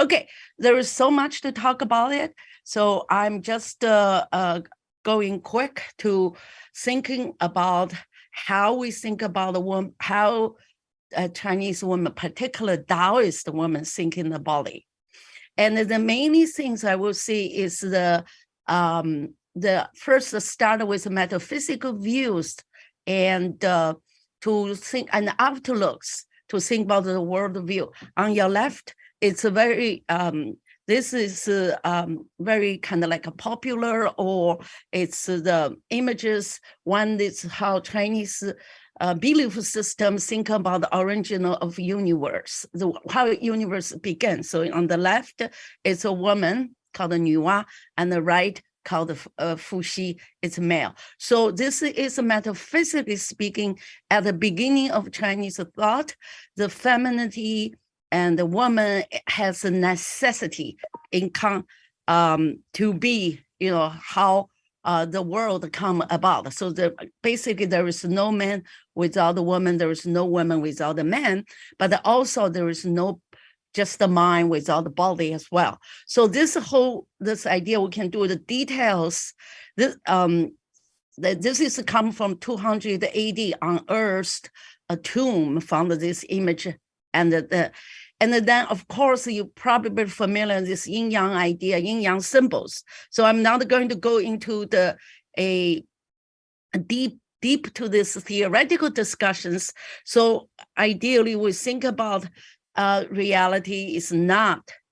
Okay, there is so much to talk about it. So I'm just going quick to thinking about how we think about the woman, how Chinese women, particularly Daoist women, think in the body. And the main things I will see is the first start with metaphysical views and to think and outlooks to think about the world view. On your left, it's a very this is very kind of like a popular, or it's the images. One is how Chinese belief system think about the original of universe, how universe began. So on the left, it's a woman called the Nuwa, and the right called Fuxi, it's male. So this is metaphysically speaking, at the beginning of Chinese thought, the femininity and the woman has a necessity in to be, how the world come about. So basically there is no man without a woman, there is no woman without a man, but also there is no just the mind without the body as well. So this idea, we can do the details. This is come from 200 AD unearthed a tomb, found this image, and then of course you probably familiar with this yin yang idea, yin yang symbols. So I'm not going to go into a deep to this theoretical discussions. So ideally we think about reality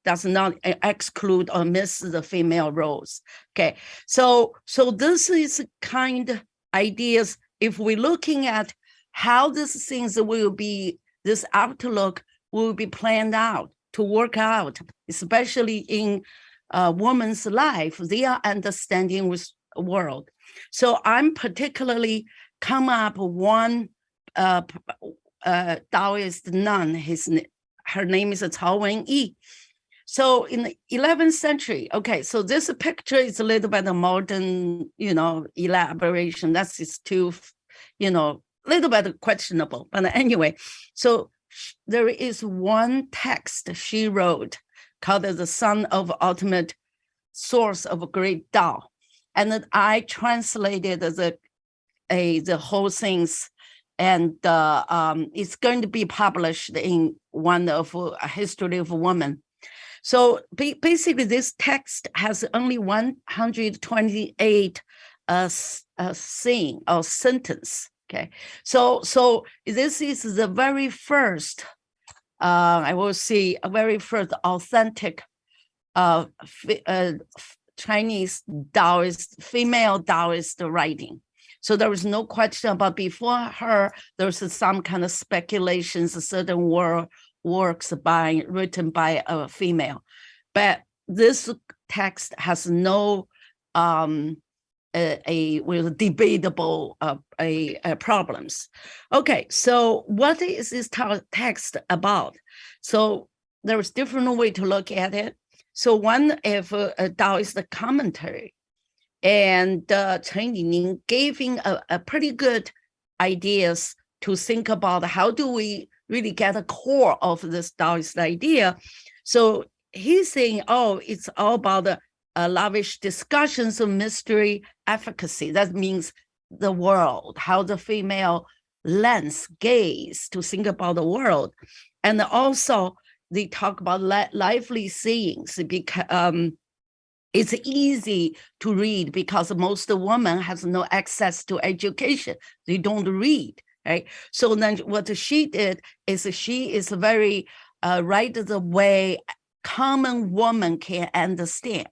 does not exclude or miss the female roles. Okay, so this is kind of ideas. If we're looking at how these things will be, this outlook will be planned out to work out, especially in a woman's life, their understanding with the world. So I'm particularly come up one Daoist nun, her name is Cao Wen-yi. So in the 11th century, okay, so this picture is a little bit of modern, elaboration. That's just too, little bit questionable. But anyway, so there is one text she wrote called The Son of Ultimate Source of Great Tao. And then I translated the whole things, and it's going to be published in one of a history of women. So basically, this text has only 128 saying or sentence. Okay, so this is the very first, I will say, a very first authentic Chinese Daoist, female Daoist writing. So there was no question about before her, there was some kind of speculations, certain works written by a female. But this text has no debatable problems. Okay, so what is this text about? So there is different way to look at it. So one of Daoist commentary, and Chen Yining giving a pretty good ideas to think about how do we really get a core of this Daoist idea. So he's saying, it's all about the lavish discussions of mystery efficacy. That means the world, how the female lens, gaze to think about the world. And also they talk about lively sayings, because it's easy to read because most women has no access to education. They don't read, right? So then what she did is she is very right the way common woman can understand.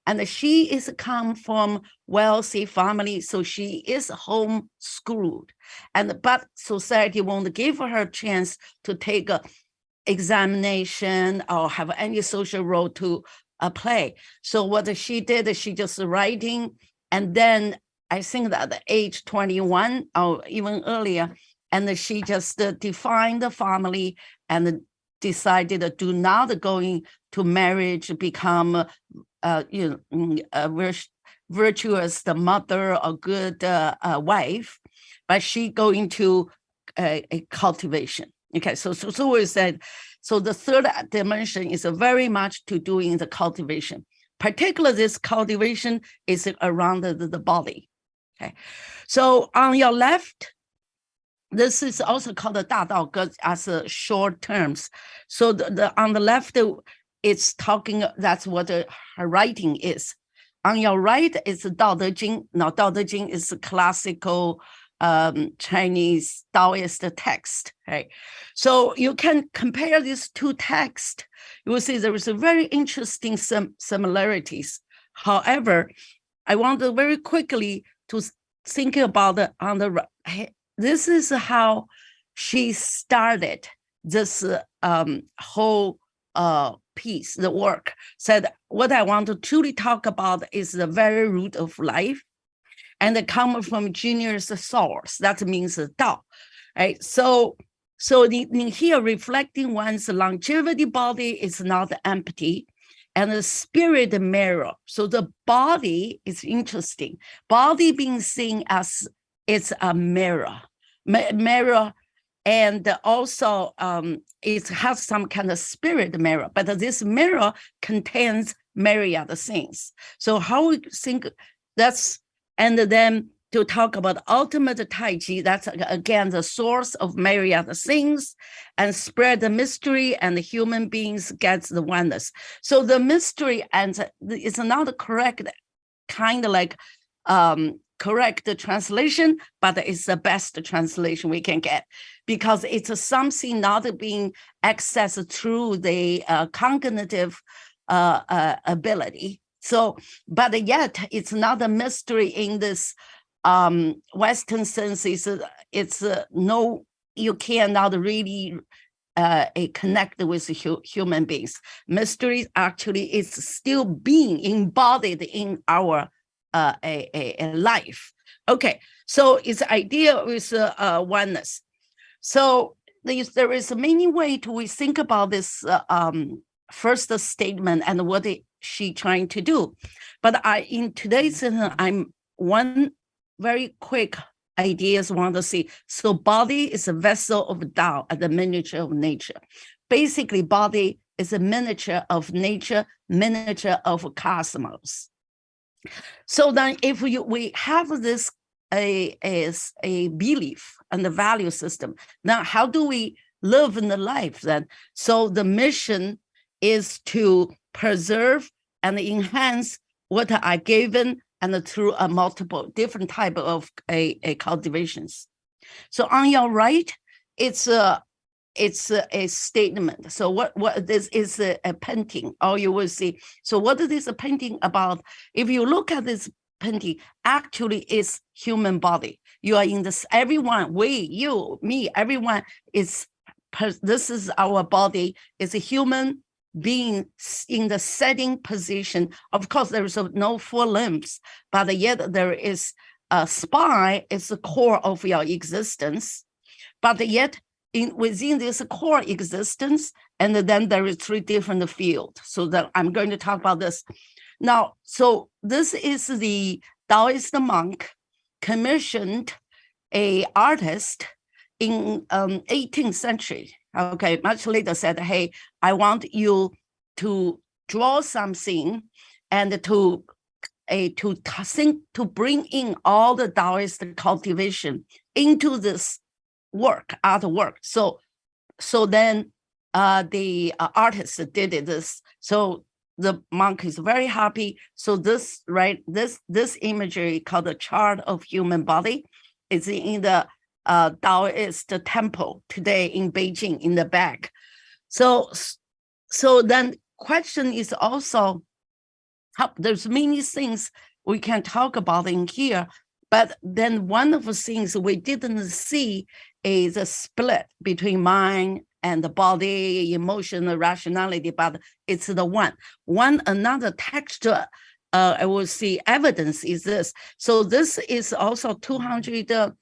And she is come from wealthy family, so she is homeschooled. But society won't give her a chance to take a examination or have any social role to play. So what she did, she just writing, and then I think that at the age 21 or even earlier, and she just defined the family and decided to do not going to marriage, become virtuous the mother or good wife, but she going to a cultivation. Okay, so we said So the third dimension is very much to doing the cultivation. Particularly this cultivation is around the body. Okay, so on your left, this is also called the 大道 as a short terms. So on the left, it's talking, that's what her writing is. On your right is the 道德经. Now, 道德经 is a classical Chinese Daoist text, right? So you can compare these two texts. You will see there is a very interesting similarities. However, I want to very quickly to think about this is how she started this whole piece, the work. Said, what I want to truly talk about is the very root of life, and it comes from genius source. That means Dao, right? So in here, reflecting one's longevity body is not empty, and the spirit mirror. So the body is interesting. Body being seen as it's a mirror, and also it has some kind of spirit mirror, but this mirror contains myriad things. So how we think that's, and then to talk about ultimate Tai Chi, that's again the source of myriad things, and spread the mystery, and the human beings gets the oneness. So the mystery, and it's not a correct kind of like correct translation, but it's the best translation we can get, because it's something not being accessed through the cognitive ability. So, but yet it's not a mystery in this Western sense. It's no, you cannot really connect with human beings. Mystery actually is still being embodied in our a life. Okay, so its idea is oneness. So there is many ways we think about this first statement and what she trying to do. But in today's I'm one very quick ideas want to see. So body is a vessel of Tao and the miniature of nature. Basically, body is a miniature of nature, miniature of cosmos. So then if we have this a belief and the value system, now how do we live in the life then? So the mission is to preserve and enhance what are given, and through a multiple different type of a cultivations. So on your right, it's a statement. So what this is a painting, or you will see. So what is this painting about? If you look at this painting, actually is human body. You are in this, everyone, we, you, me, everyone is, this is our body, is a human being in the setting position. Of course, there is no four limbs, but yet there is a spine, is the core of your existence. But yet within this core existence, and then there is three different fields. So that I'm going to talk about this. Now, so this is the Daoist monk commissioned a artist in 18th century. Okay, much later said, hey, I want you to draw something and to think, to bring in all the Daoist cultivation into this artwork. So then the artist did this. So the monk is very happy. So this imagery called the chart of human body is in the Daoist temple today in Beijing in the back. So then question is also, there's many things we can talk about in here, but then one of the things we didn't see is a split between mind and the body, emotion, rationality, but it's the one. Another texture, I will see evidence is this. So this is also 200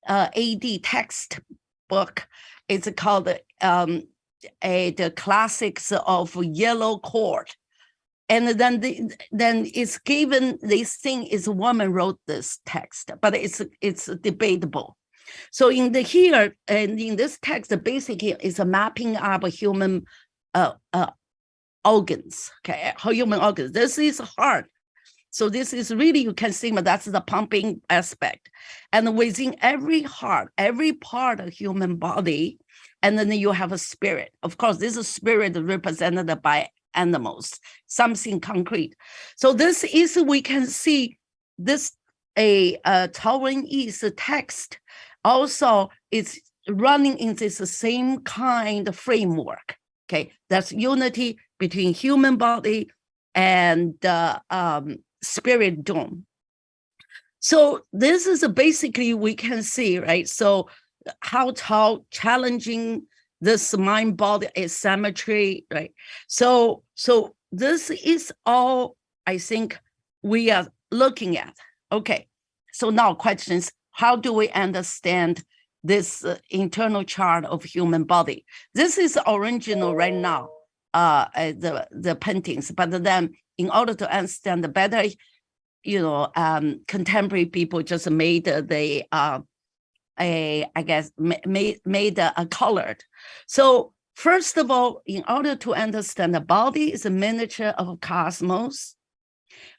AD textbook. It's called the classics of yellow cord. And then it's given, this thing is a woman wrote this text, but it's debatable. So in the here and in this text, basically is a mapping up human organs, okay, human organs. This is heart. So this is really, you can see that's the pumping aspect. And within every heart, every part of human body, and then you have a spirit. Of course, this is spirit represented by animals, something concrete. So this is, we can see this, Taiwanese text also is running in this same kind of framework. Okay, that's unity between human body and spirit dome. So this is basically, we can see, right? So how challenging this mind-body asymmetry, right? So this is all, I think, we are looking at. Okay, so now questions, how do we understand this internal chart of human body? This is original right now, the paintings, but then in order to understand the better, contemporary people just made made a colored. So first of all, in order to understand the body is a miniature of cosmos,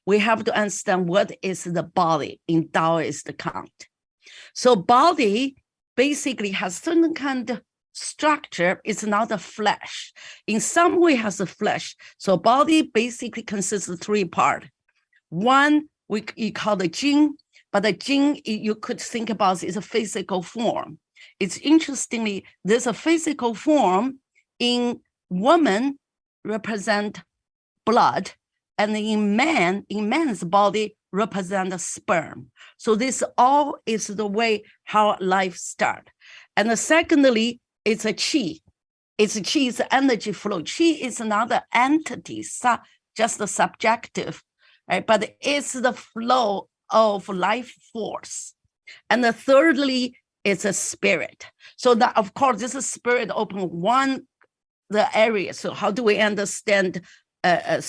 we have to understand what is the body in Daoist count. So body basically has certain kind of structure. It's not a flesh. In some way has a flesh. So body basically consists of three parts. One, you call the jing, but the jing, you could think about is a physical form. It's interestingly, there's a physical form in woman represent blood, and in man's body represent a sperm. So this all is the way how life starts. And secondly, it's a qi. It's qi is energy flow. Qi is another entity, just a subjective, right? But it's the flow of life force. And thirdly, it's a spirit. So that, of course, this is spirit open the area. So how do we understand a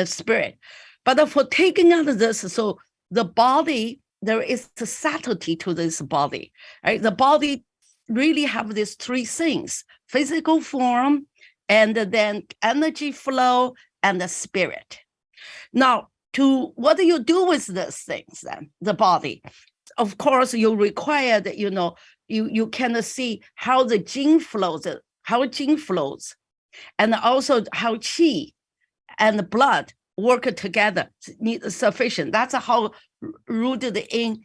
spirit? But for taking out this, so the body, there is the subtlety to this body, right? The body really have these three things: physical form, and then energy flow, and the spirit. Now, what do you do with these things then, the body? Of course, you require that, you can see how the gene flows, and also how qi and blood work together, need sufficient. That's how rooted in,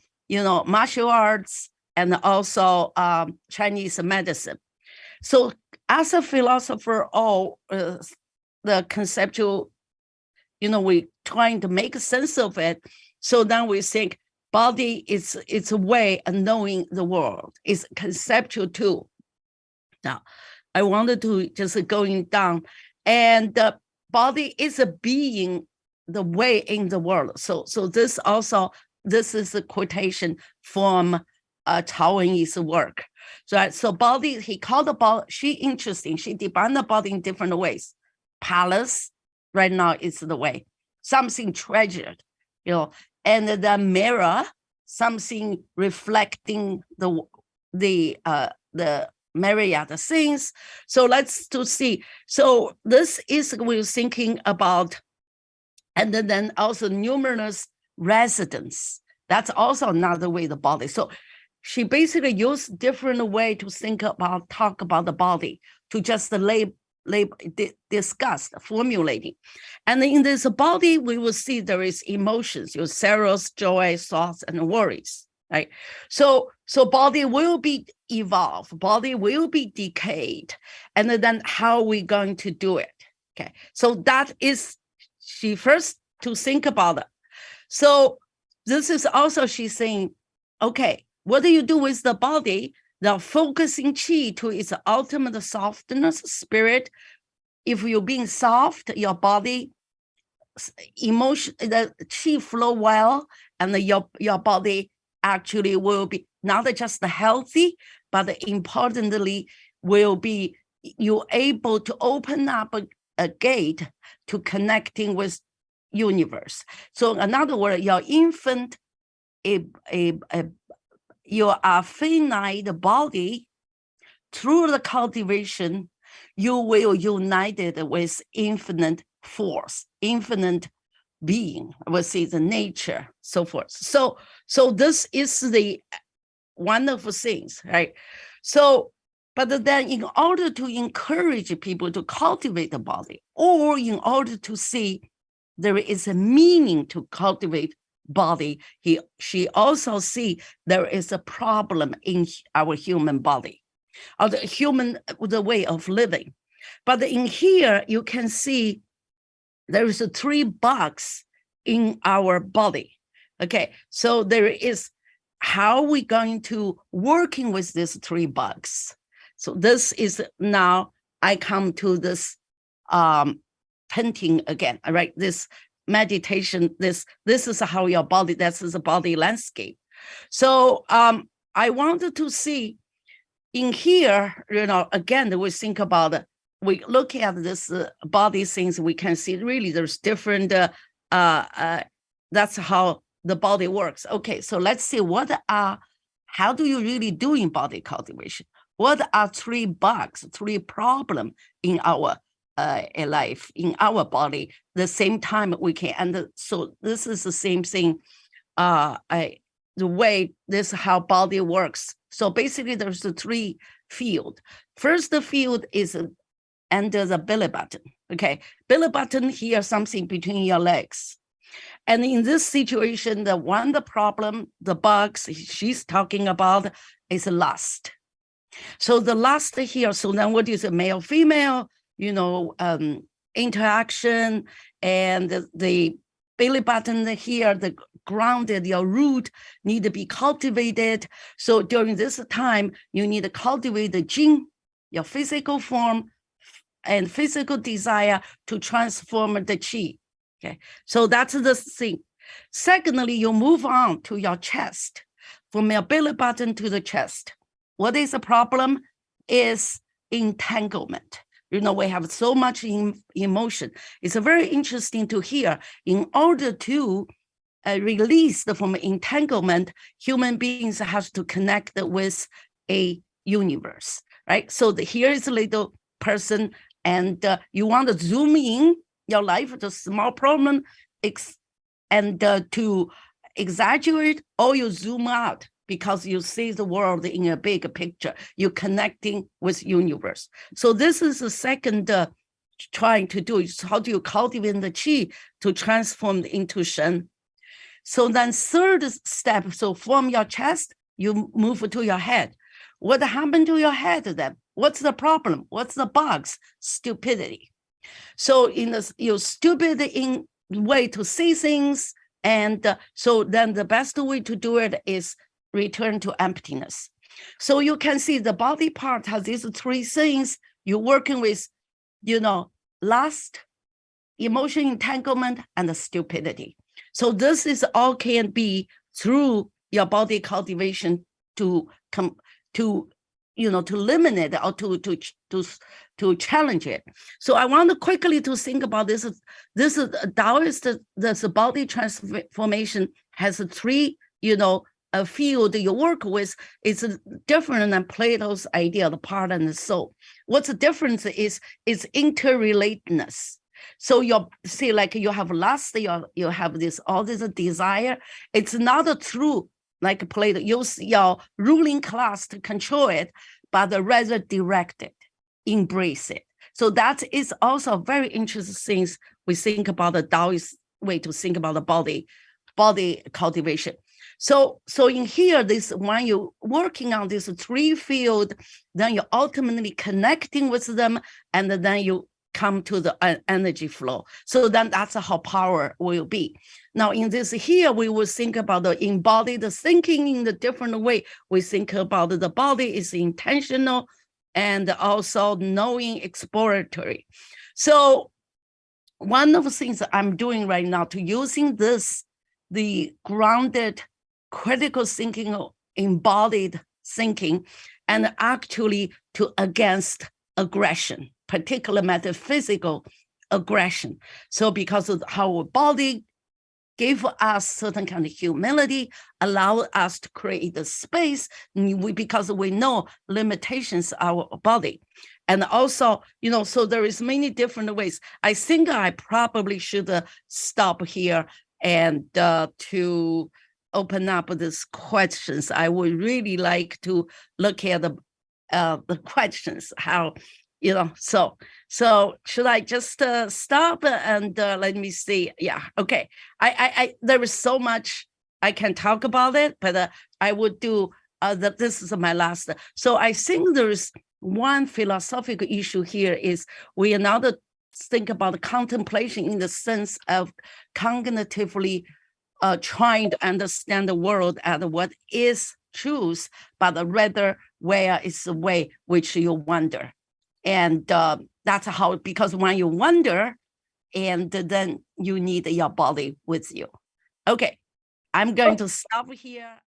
martial arts and also Chinese medicine. So as a philosopher, the conceptual, we trying to make sense of it. So then we think body it's a way of knowing the world. It's conceptual too. Now, I wanted to just going down, and the body is a being, the way in the world. So this is a quotation from Taiwanese work. So body, he called the body, she defined the body in different ways. Palace, right now is the way. Something treasured, and the mirror, something reflecting the myriad things. So let's to see. So this is we're thinking about, and then also numerous residents. That's also another way the body. So she basically used different way to talk about the body, to just discuss, formulating. And in this body, we will see there is emotions, your sorrows, joy, thoughts, and worries, right? So body will be evolved, body will be decayed, and then how are we going to do it? Okay, so that is she first to think about it. So this is also she's saying, okay, what do you do with the body? Now focusing qi to its ultimate softness, spirit. If you're being soft, your body, emotion, the qi flow well, and your body actually will be not just healthy, but importantly will be you able to open up a gate to connecting with universe. So in other words, your infant you are finite body, through the cultivation, you will unite it with infinite force, infinite being, we see the nature, so forth. So this is the wonderful things, right? So, but then in order to encourage people to cultivate the body, or in order to see there is a meaning to cultivate body, she also see there is a problem in our human body, or the way of living. But in here, you can see there is a 3 bugs in our body. Okay, so there is how we going to working with these 3 bugs. So this is now I come to this painting again, right? This meditation, this is how your body, this is a body landscape. So I wanted to see in here, again, we think about we look at this body things, we can see really there's different, that's how the body works. Okay, so let's see how do you really do in body cultivation? What are 3 bugs, 3 problems in our life, in our body, the same time we can, and so this is the same thing, the way this is how body works. So basically there's the 3 field. First field is under the belly button. Okay, belly button here, something between your legs. And in this situation, the problem, the bugs she's talking about is lust. So the lust here, so then what is a male, female, interaction, and the belly button here, the grounded, your root need to be cultivated. So during this time, you need to cultivate the gene, your physical form, and physical desire to transform the chi. Okay, so that's the thing. Secondly, you move on to your chest, from your belly button to the chest. What is the problem? Is entanglement. We have so much emotion. It's very interesting to hear. In order to release from entanglement, human beings have to connect with a universe, right? So here is a little person, and you want to zoom in your life, the small problem, and to exaggerate, or you zoom out because you see the world in a big picture. You're connecting with universe. So this is the second trying to do is how do you cultivate the chi to transform into Shen. So then third step, so from your chest, you move to your head. What happened to your head then? What's the problem? What's the bugs? Stupidity. So you're stupid in way to see things, and so then the best way to do it is return to emptiness. So you can see the body part has these 3 things. You're working with, lust, emotion entanglement, and the stupidity. So this is all can be through your body cultivation to eliminate or to challenge it. So I want to quickly to think about this. This is Daoist. This body transformation has 3, a field you work with. It's different than Plato's idea, the part and the soul. What's the difference is interrelatedness. So you see, like you have lust, you have all this desire. It's not true, like Plato, use your ruling class to control it, but rather direct it, embrace it. So that is also very interesting things we think about the Daoist way to think about the body cultivation. So in here, this when you're working on this 3 field, then you're ultimately connecting with them, and then you come to the energy flow. So then that's how power will be. Now in this here, we will think about the embodied thinking in a different way. We think about the body is intentional and also knowing exploratory. So one of the things that I'm doing right now to using this, the grounded critical thinking, embodied thinking, and actually to against aggression, particular metaphysical aggression. So because of how our body give us certain kind of humility, allow us to create the space because we know limitations of our body. And also, so there is many different ways. I think I probably should stop here and to open up these questions. I would really like to look at the questions, how, so should I just stop and let me see? Yeah, okay. I there is so much I can talk about it, but I would do this is my last. So I think there's one philosophical issue here is we are not think about contemplation in the sense of cognitively trying to understand the world as what is truth, but rather where is the way which you wonder. And that's how, because when you wonder, and then you need your body with you. Okay, I'm going to stop here.